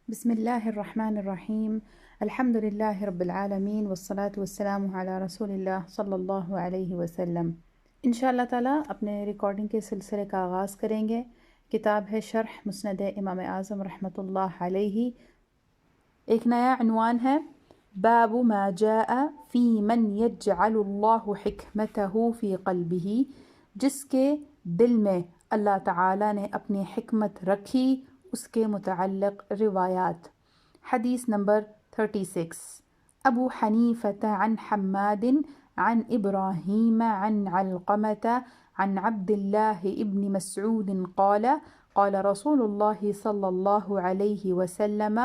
بسم الله الرحمن الرحیم الحمد للہ رب العالمین والصلاة والسلام علی رسول اللہ صلی اللہ علیہ وسلم۔ انشاءاللہ تعالیٰ اپنے ریکارڈنگ کے سلسلے کا آغاز کریں گے۔ کتاب ہے شرح مسند امام اعظم رحمۃ اللہ علیہ۔ ایک نیا عنوان ہے باب ما جاء فی من یجعل اللہ حکمتہ فی قلبہ، جس کے دل میں اللہ تعالیٰ نے اپنی حکمت رکھی، اس کے متعلق روایات۔ حدیث نمبر 36۔ ابو حنیفة عن حماد عن ابراہیم عن علقمة عن عبد اللہ ابن مسعود قال قال رسول اللہ صلی اللہ علیہ وسلم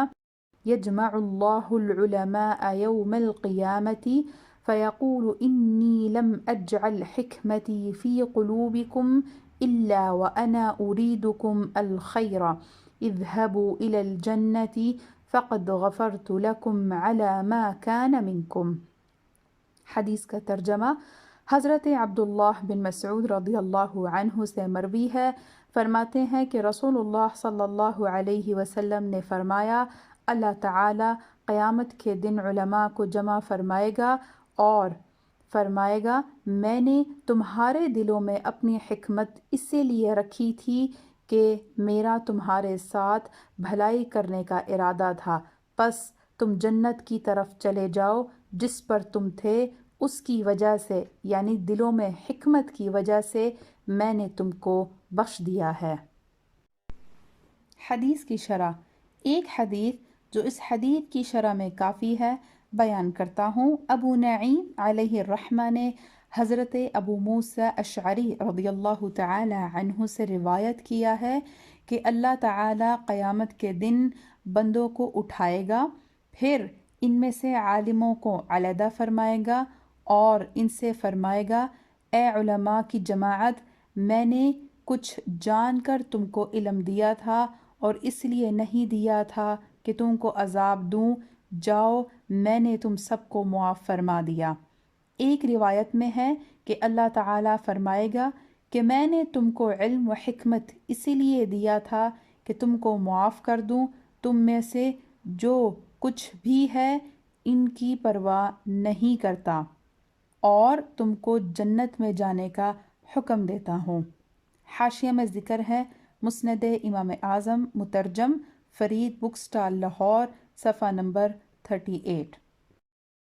يجمع الله العلماء يوم القيامة فيقول إني لم أجعل حكمتي في قلوبكم إلا وأنا أريدكم الخير اذهبوا إلى الجنة فقد غفرت لكم على ما كان منكم۔ حدیث کا ترجمہ حضرت عبداللہ بن مسعود رضی اللہ عنہ سے مروی ہے، فرماتے ہیں کہ رسول اللہ صلی اللہ علیہ وسلم نے فرمایا، اللہ تعالیٰ قیامت کے دن علماء کو جمع فرمائے گا اور فرمائے گا میں نے تمہارے دلوں میں اپنی حکمت اسی لیے رکھی تھی کہ میرا تمہارے ساتھ بھلائی کرنے کا ارادہ تھا، پس تم جنت کی طرف چلے جاؤ جس پر تم تھے، اس کی وجہ سے یعنی دلوں میں حکمت کی وجہ سے میں نے تم کو بخش دیا ہے۔ حدیث کی شرح۔ ایک حدیث جو اس حدیث کی شرح میں کافی ہے بیان کرتا ہوں۔ ابو نعیم علیہ الرحمہ نے حضرت ابو موسیٰ اشعری رضی اللہ تعالی عنہ سے روایت کیا ہے کہ اللہ تعالی قیامت کے دن بندوں کو اٹھائے گا، پھر ان میں سے عالموں کو علیحدہ فرمائے گا اور ان سے فرمائے گا اے علماء کی جماعت، میں نے کچھ جان کر تم کو علم دیا تھا اور اس لیے نہیں دیا تھا کہ تم کو عذاب دوں، جاؤ میں نے تم سب کو معاف فرما دیا۔ ایک روایت میں ہے کہ اللہ تعالیٰ فرمائے گا کہ میں نے تم کو علم و حکمت اسی لیے دیا تھا کہ تم کو معاف کر دوں، تم میں سے جو کچھ بھی ہے ان کی پرواہ نہیں کرتا اور تم کو جنت میں جانے کا حکم دیتا ہوں۔ حاشیہ میں ذکر ہے مسند امام اعظم مترجم فرید بک سٹال لاہور، صفحہ نمبر 38۔